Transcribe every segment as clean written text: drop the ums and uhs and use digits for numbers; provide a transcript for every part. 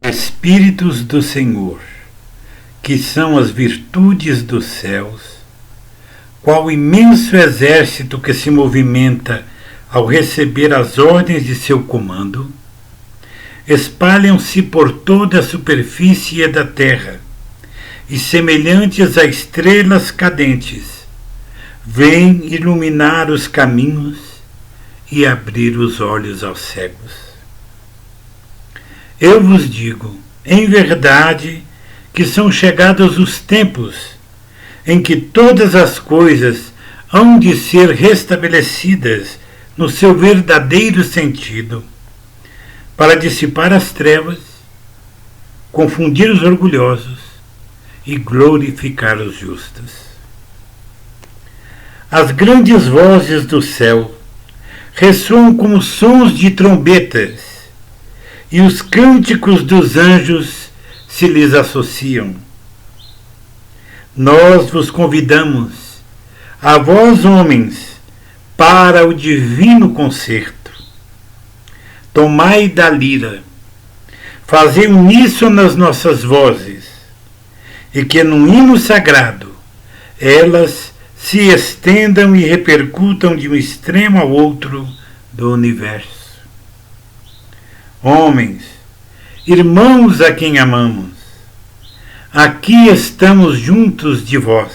Espíritos do Senhor, que são as virtudes dos céus, qual imenso exército que se movimenta ao receber as ordens de seu comando, espalham-se por toda a superfície da terra, e semelhantes a estrelas cadentes, vêm iluminar os caminhos e abrir os olhos aos cegos. Eu vos digo, em verdade, que são chegados os tempos em que todas as coisas hão de ser restabelecidas no seu verdadeiro sentido, para dissipar as trevas, confundir os orgulhosos e glorificar os justos. As grandes vozes do céu ressoam como sons de trombetas, e os cânticos dos anjos se lhes associam. Nós vos convidamos, a vós homens, para o divino concerto. Tomai da lira, fazei uníssono nas nossas vozes, e que num hino sagrado elas se estendam e repercutam de um extremo ao outro do universo. Homens, irmãos a quem amamos, aqui estamos juntos de vós.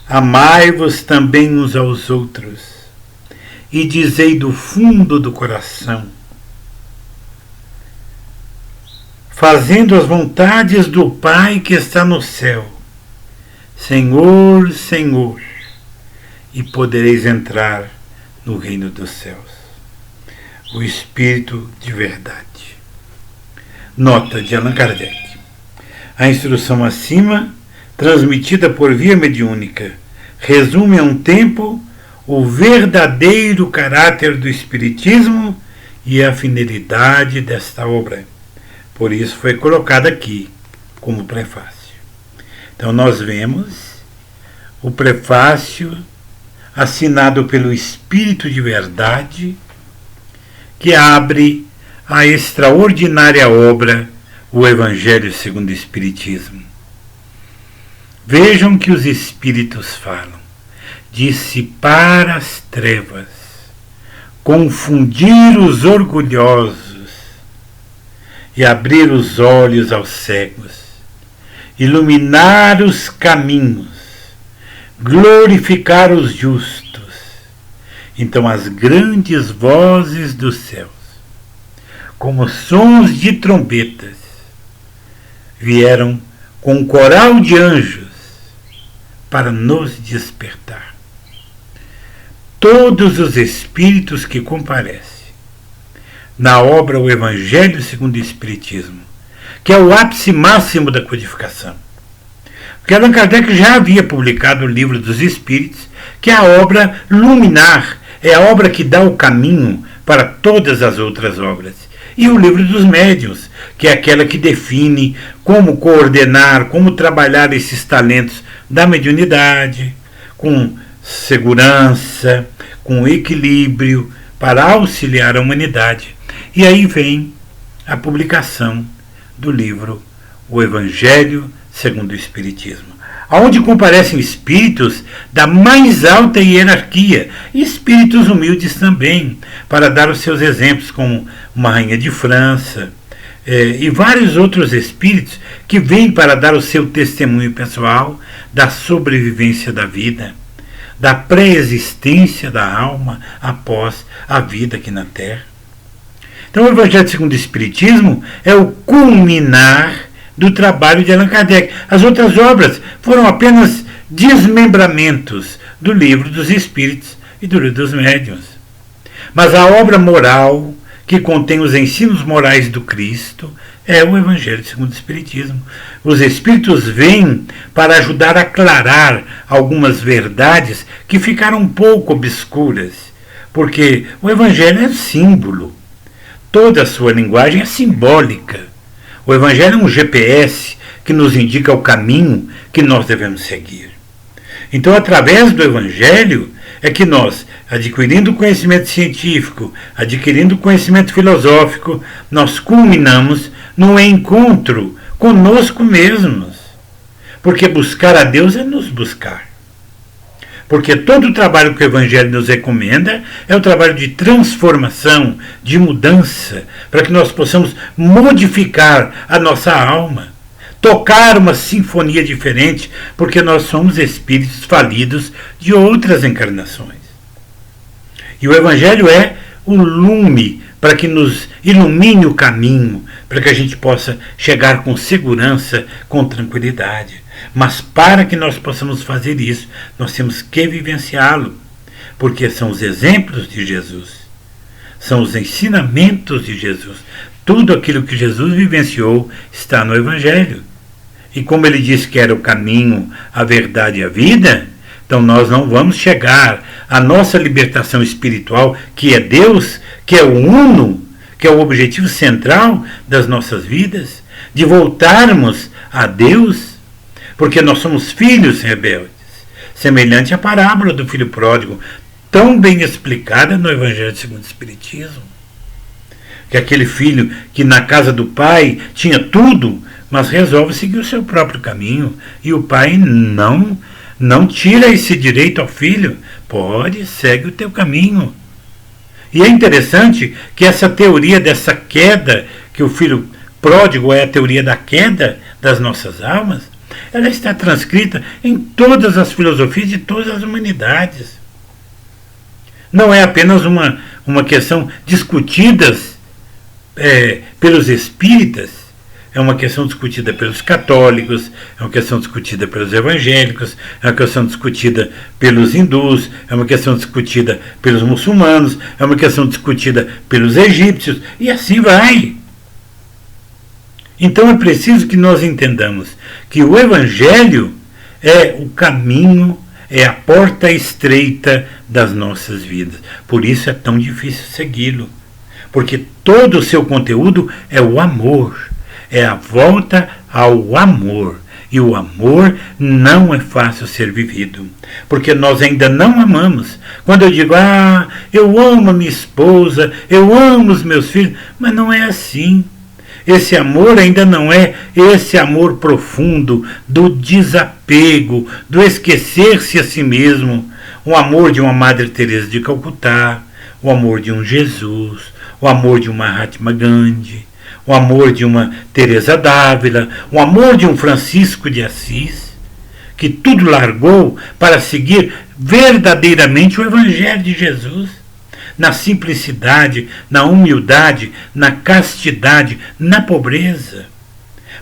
Amai-vos também uns aos outros, e dizei do fundo do coração, fazendo as vontades do Pai que está no céu, Senhor, Senhor, e podereis entrar no reino dos céus. O Espírito de Verdade. Nota de Allan Kardec. A instrução acima, transmitida por via mediúnica, resume a um tempo o verdadeiro caráter do Espiritismo e a finalidade desta obra. Por isso foi colocada aqui como prefácio. Então nós vemos o prefácio assinado pelo Espírito de Verdade, que abre a extraordinária obra, o Evangelho segundo o Espiritismo. Vejam que os Espíritos falam: dissipar as trevas, confundir os orgulhosos e abrir os olhos aos cegos, iluminar os caminhos, glorificar os justos. Então as grandes vozes dos céus, como sons de trombetas, vieram com um coral de anjos para nos despertar. Todos os espíritos que comparecem na obra O Evangelho segundo o Espiritismo, que é o ápice máximo da codificação. Porque Allan Kardec já havia publicado o Livro dos Espíritos, que é a obra luminar, é a obra que dá o caminho para todas as outras obras. E o Livro dos Médiuns, que é aquela que define como coordenar, como trabalhar esses talentos da mediunidade, com segurança, com equilíbrio, para auxiliar a humanidade. E aí vem a publicação do livro O Evangelho segundo o Espiritismo, onde comparecem espíritos da mais alta hierarquia, e espíritos humildes também, para dar os seus exemplos, como uma rainha de França, e vários outros espíritos que vêm para dar o seu testemunho pessoal da sobrevivência da vida, da pré-existência da alma após a vida aqui na Terra. Então o Evangelho segundo o Espiritismo é o culminar do trabalho de Allan Kardec. As outras obras foram apenas desmembramentos do Livro dos Espíritos e do Livro dos Médiuns. Mas a obra moral, que contém os ensinos morais do Cristo, é o Evangelho segundo o Espiritismo. Os Espíritos vêm para ajudar a aclarar algumas verdades que ficaram um pouco obscuras, porque o Evangelho é símbolo. Toda a sua linguagem é simbólica. O Evangelho é um GPS que nos indica o caminho que nós devemos seguir. Então, através do Evangelho, é que nós, adquirindo conhecimento científico, adquirindo conhecimento filosófico, nós culminamos no encontro conosco mesmos. Porque buscar a Deus é nos buscar. Porque todo o trabalho que o Evangelho nos recomenda é o trabalho de transformação, de mudança, para que nós possamos modificar a nossa alma, tocar uma sinfonia diferente, porque nós somos espíritos falidos de outras encarnações. E o Evangelho é o lume para que nos ilumine o caminho, para que a gente possa chegar com segurança, com tranquilidade. Mas para que nós possamos fazer isso, nós temos que vivenciá-lo, porque são os exemplos de Jesus, são os ensinamentos de Jesus. Tudo aquilo que Jesus vivenciou está no Evangelho. E como ele disse que era o caminho, a verdade e a vida, então nós não vamos chegar à nossa libertação espiritual, que é Deus, que é o uno, que é o objetivo central das nossas vidas, de voltarmos a Deus, porque nós somos filhos rebeldes, semelhante à parábola do filho pródigo, tão bem explicada no Evangelho segundo o Espiritismo. Que aquele filho que na casa do pai tinha tudo, mas resolve seguir o seu próprio caminho, e o pai não tira esse direito ao filho. Pode, segue o teu caminho. E é interessante que essa teoria dessa queda, que o filho pródigo é a teoria da queda das nossas almas, ela está transcrita em todas as filosofias de todas as humanidades. Não é apenas uma questão discutida pelos espíritas, é uma questão discutida pelos católicos, é uma questão discutida pelos evangélicos, é uma questão discutida pelos hindus, é uma questão discutida pelos muçulmanos, é uma questão discutida pelos egípcios, e assim vai. Então é preciso que nós entendamos que o Evangelho é o caminho, é a porta estreita das nossas vidas. Por isso é tão difícil segui-lo. Porque todo o seu conteúdo é o amor, é a volta ao amor. E o amor não é fácil ser vivido, porque nós ainda não amamos. Quando eu digo, eu amo a minha esposa, eu amo os meus filhos, mas não é assim. Esse amor ainda não é esse amor profundo do desapego, do esquecer-se a si mesmo. O amor de uma Madre Teresa de Calcutá, o amor de um Jesus, o amor de uma Mahatma Gandhi, o amor de uma Teresa d'Ávila, o amor de um Francisco de Assis, que tudo largou para seguir verdadeiramente o Evangelho de Jesus. Na simplicidade, na humildade, na castidade, na pobreza.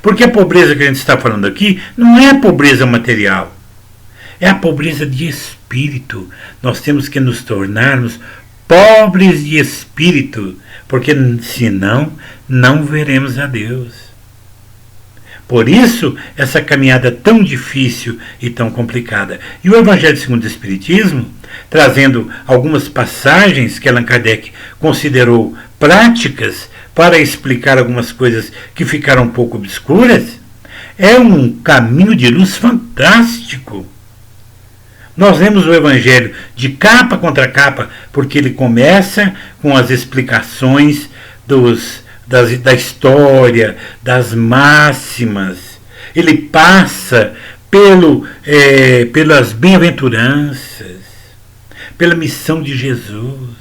Porque a pobreza que a gente está falando aqui não é a pobreza material, é a pobreza de espírito. Nós temos que nos tornarmos pobres de espírito, porque senão não veremos a Deus. Por isso, essa caminhada tão difícil e tão complicada. E o Evangelho segundo o Espiritismo, trazendo algumas passagens que Allan Kardec considerou práticas para explicar algumas coisas que ficaram um pouco obscuras, é um caminho de luz fantástico. Nós lemos o Evangelho de capa contra capa, porque ele começa com as explicações da história, das máximas. Ele passa pelas bem-aventuranças, pela missão de Jesus.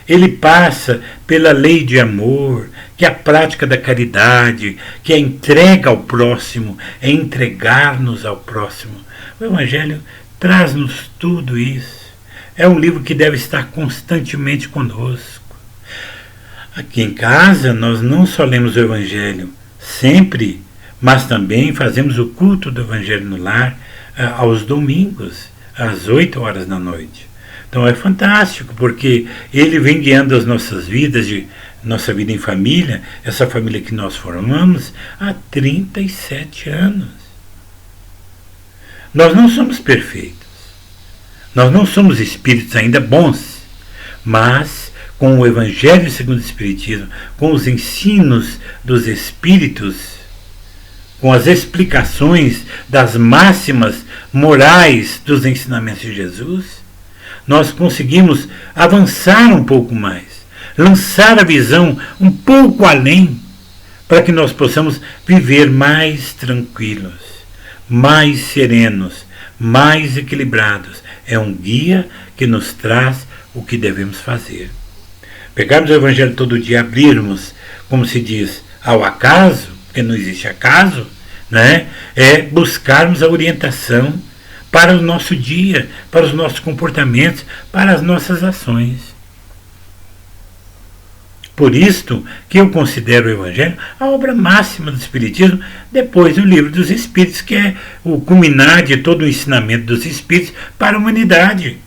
Ele passa pela lei de amor, que é a prática da caridade, que é a entrega ao próximo, é entregar-nos ao próximo. O Evangelho traz-nos tudo isso. É um livro que deve estar constantemente conosco. Aqui em casa, nós não só lemos o Evangelho sempre, mas também fazemos o culto do Evangelho no lar aos domingos, às 8 horas da noite. Então é fantástico, porque ele vem guiando as nossas vidas, nossa vida em família, essa família que nós formamos há 37 anos. Nós não somos perfeitos, nós não somos espíritos ainda bons, mas com o Evangelho segundo o Espiritismo, com os ensinos dos Espíritos, com as explicações das máximas morais dos ensinamentos de Jesus, nós conseguimos avançar um pouco mais, lançar a visão um pouco além, para que nós possamos viver mais tranquilos, mais serenos, mais equilibrados. É um guia que nos traz o que devemos fazer. Pegarmos o Evangelho todo dia, abrirmos, como se diz, ao acaso, porque não existe acaso, né? É buscarmos a orientação para o nosso dia, para os nossos comportamentos, para as nossas ações. Por isto que eu considero o Evangelho a obra máxima do Espiritismo, depois do Livro dos Espíritos, que é o culminar de todo o ensinamento dos Espíritos para a humanidade.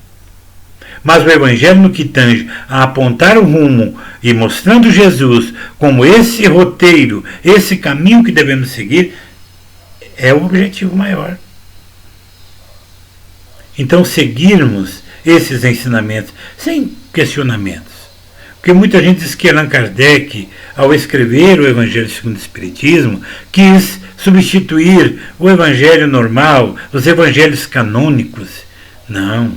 Mas o Evangelho, no que tange a apontar o rumo e mostrando Jesus como esse roteiro, esse caminho que devemos seguir, é o objetivo maior. Então, seguirmos esses ensinamentos sem questionamentos. Porque muita gente diz que Allan Kardec, ao escrever o Evangelho segundo o Espiritismo, quis substituir o Evangelho normal, os Evangelhos canônicos. Não,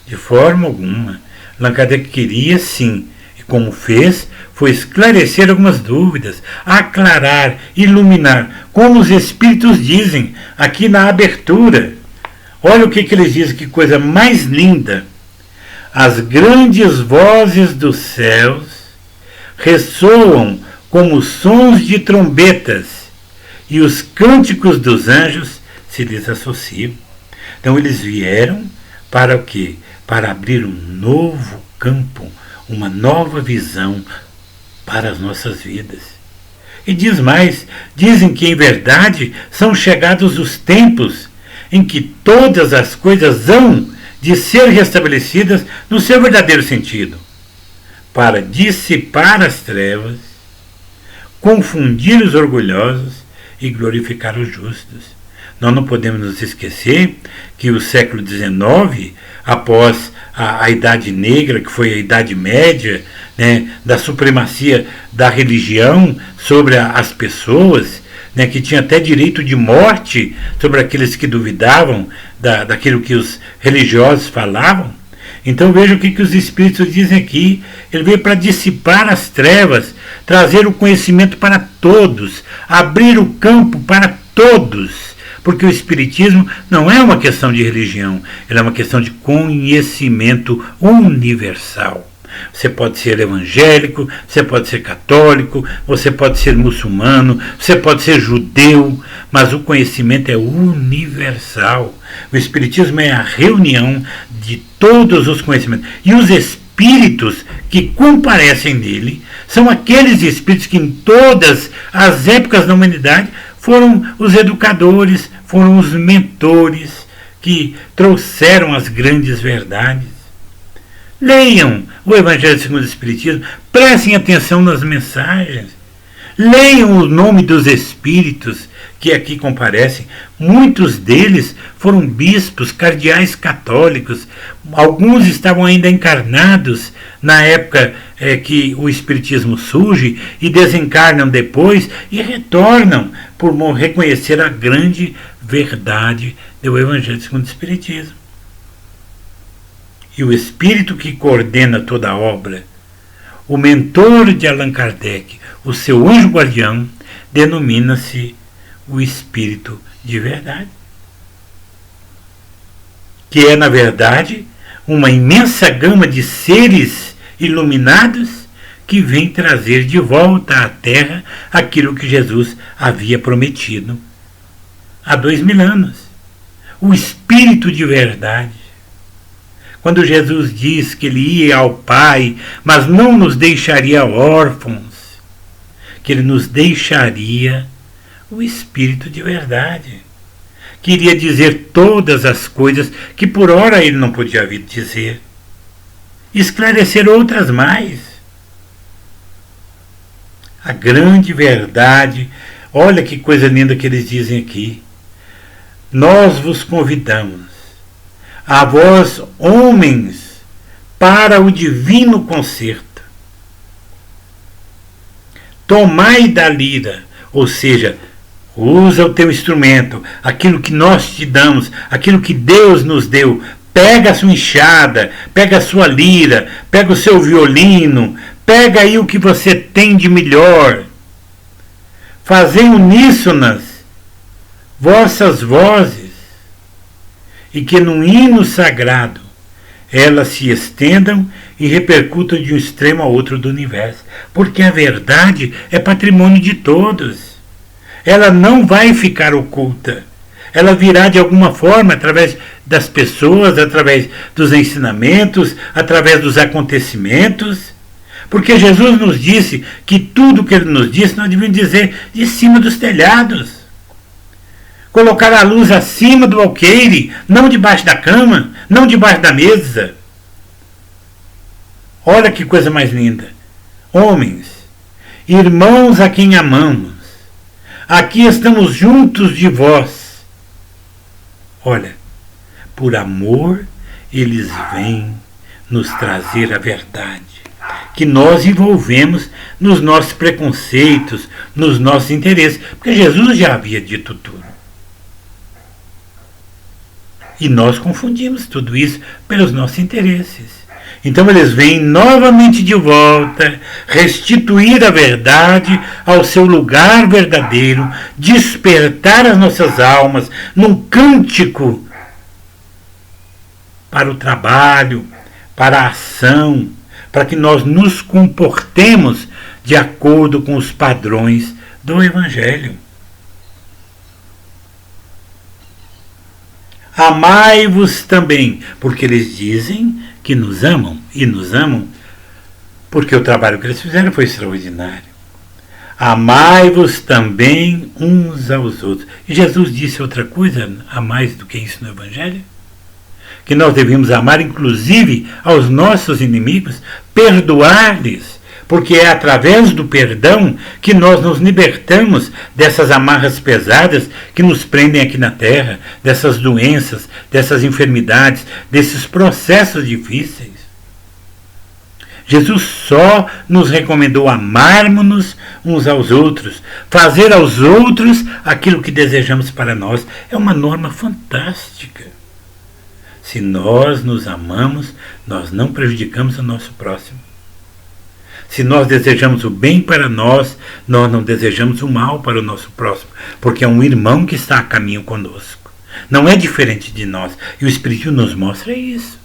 de forma alguma. Allan Kardec queria sim, e como fez, foi esclarecer algumas dúvidas, aclarar, iluminar, como os Espíritos dizem aqui na abertura. Olha o que eles dizem, que coisa mais linda. As grandes vozes dos céus ressoam como sons de trombetas, e os cânticos dos anjos se lhes associam. Então eles vieram para o quê? Para abrir um novo campo, uma nova visão para as nossas vidas. E diz mais, dizem que em verdade são chegados os tempos em que todas as coisas hão de ser restabelecidas no seu verdadeiro sentido, para dissipar as trevas, confundir os orgulhosos e glorificar os justos. Nós não podemos nos esquecer que o século XIX, após a Idade Negra, que foi a Idade Média, né, da supremacia da religião sobre as pessoas, né, que tinha até direito de morte sobre aqueles que duvidavam daquilo que os religiosos falavam. Então veja o que os Espíritos dizem aqui. Ele veio para dissipar as trevas, trazer o conhecimento para todos, abrir o campo para todos, porque o Espiritismo não é uma questão de religião, ele é uma questão de conhecimento universal. Você pode ser evangélico, você pode ser católico, você pode ser muçulmano, você pode ser judeu, mas o conhecimento é universal. O Espiritismo é a reunião de todos os conhecimentos. E os espíritos que comparecem nele são aqueles espíritos que em todas as épocas da humanidade foram os educadores, foram os mentores que trouxeram as grandes verdades. Leiam o Evangelho segundo o Espiritismo, prestem atenção nas mensagens, leiam o nome dos Espíritos que aqui comparecem. Muitos deles foram bispos, cardeais católicos, alguns estavam ainda encarnados na época que o Espiritismo surge e desencarnam depois e retornam por reconhecer a grande verdade do Evangelho segundo o Espiritismo. E o Espírito que coordena toda a obra, o mentor de Allan Kardec, o seu anjo guardião, denomina-se o Espírito de verdade, que é, na verdade, uma imensa gama de seres iluminados que vem trazer de volta à Terra aquilo que Jesus havia prometido há 2000 anos. O Espírito de verdade. Quando Jesus diz que ele ia ao Pai, mas não nos deixaria órfãos, que ele nos deixaria o Espírito de verdade, que iria dizer todas as coisas que por ora ele não podia vir dizer, esclarecer outras mais. A grande verdade, olha que coisa linda que eles dizem aqui. Nós vos convidamos, a vós, homens, para o divino concerto. Tomai da lira, ou seja, usa o teu instrumento, aquilo que nós te damos, aquilo que Deus nos deu Pega a sua enxada, pega a sua lira, pega o seu violino, pega aí o que você tem de melhor. Fazei uníssonas vossas vozes, e que num hino sagrado elas se estendam e repercutam de um extremo ao outro do universo. Porque a verdade é patrimônio de todos. Ela não vai ficar oculta. Ela virá de alguma forma através das pessoas, através dos ensinamentos, através dos acontecimentos. Porque Jesus nos disse que tudo que ele nos disse nós devemos dizer de cima dos telhados. Colocar a luz acima do alqueire, não debaixo da cama, não debaixo da mesa. Olha que coisa mais linda. Homens, irmãos a quem amamos, aqui estamos juntos de vós. Olha, por amor eles vêm nos trazer a verdade, que nós envolvemos nos nossos preconceitos, nos nossos interesses, porque Jesus já havia dito tudo. E nós confundimos tudo isso pelos nossos interesses. Então eles vêm novamente de volta, restituir a verdade ao seu lugar verdadeiro, despertar as nossas almas num cântico para o trabalho, para a ação, para que nós nos comportemos de acordo com os padrões do Evangelho. Amai-vos também, porque eles dizem que nos amam, e nos amam porque o trabalho que eles fizeram foi extraordinário. Amai-vos também uns aos outros. E Jesus disse outra coisa a mais do que isso no Evangelho? Que nós devemos amar inclusive aos nossos inimigos, perdoar-lhes, porque é através do perdão que nós nos libertamos dessas amarras pesadas que nos prendem aqui na terra, dessas doenças, dessas enfermidades, desses processos difíceis. Jesus só nos recomendou amarmos-nos uns aos outros, fazer aos outros aquilo que desejamos para nós. É uma norma fantástica. Se nós nos amamos, nós não prejudicamos o nosso próximo. Se nós desejamos o bem para nós, nós não desejamos o mal para o nosso próximo, porque é um irmão que está a caminho conosco. Não é diferente de nós. E o Espiritismo nos mostra isso.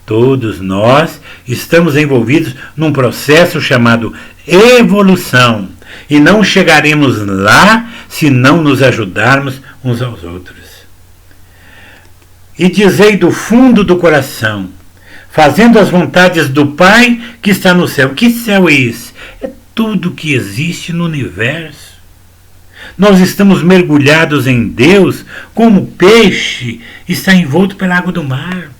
Todos nós estamos envolvidos num processo chamado evolução. E não chegaremos lá se não nos ajudarmos uns aos outros. E dizei do fundo do coração, fazendo as vontades do Pai que está no céu. Que céu é esse? É tudo que existe no universo. Nós estamos mergulhados em Deus como o peixe está envolto pela água do mar.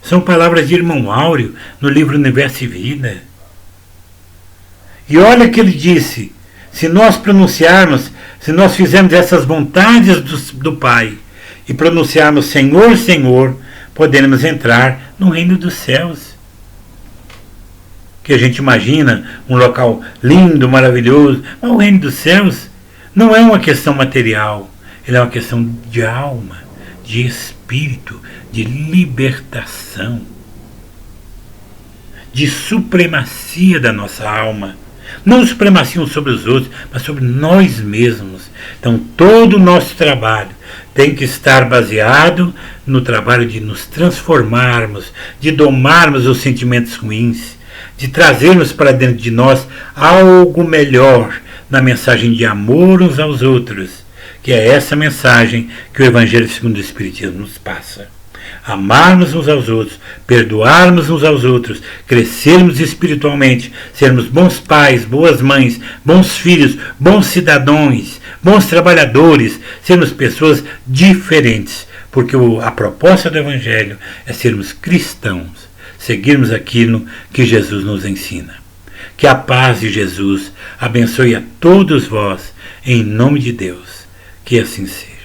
São palavras de Irmão Áureo no livro Universo e Vida. E olha que ele disse, se nós pronunciarmos, se nós fizermos essas vontades do Pai e pronunciarmos Senhor, Senhor, poderemos entrar no reino dos céus. Que a gente imagina um local lindo, maravilhoso, mas o reino dos céus não é uma questão material, ele é uma questão de alma, de espírito, de libertação, de supremacia da nossa alma. Não supremacia uns sobre os outros, mas sobre nós mesmos. Então todo o nosso trabalho tem que estar baseado no trabalho de nos transformarmos, de domarmos os sentimentos ruins, de trazermos para dentro de nós algo melhor na mensagem de amor uns aos outros, que é essa mensagem que o Evangelho segundo o Espiritismo nos passa. Amarmos uns aos outros, perdoarmos uns aos outros, crescermos espiritualmente, sermos bons pais, boas mães, bons filhos, bons cidadãos, bons trabalhadores, sermos pessoas diferentes, porque a proposta do Evangelho é sermos cristãos, seguirmos aquilo que Jesus nos ensina. Que a paz de Jesus abençoe a todos vós, em nome de Deus, que assim seja.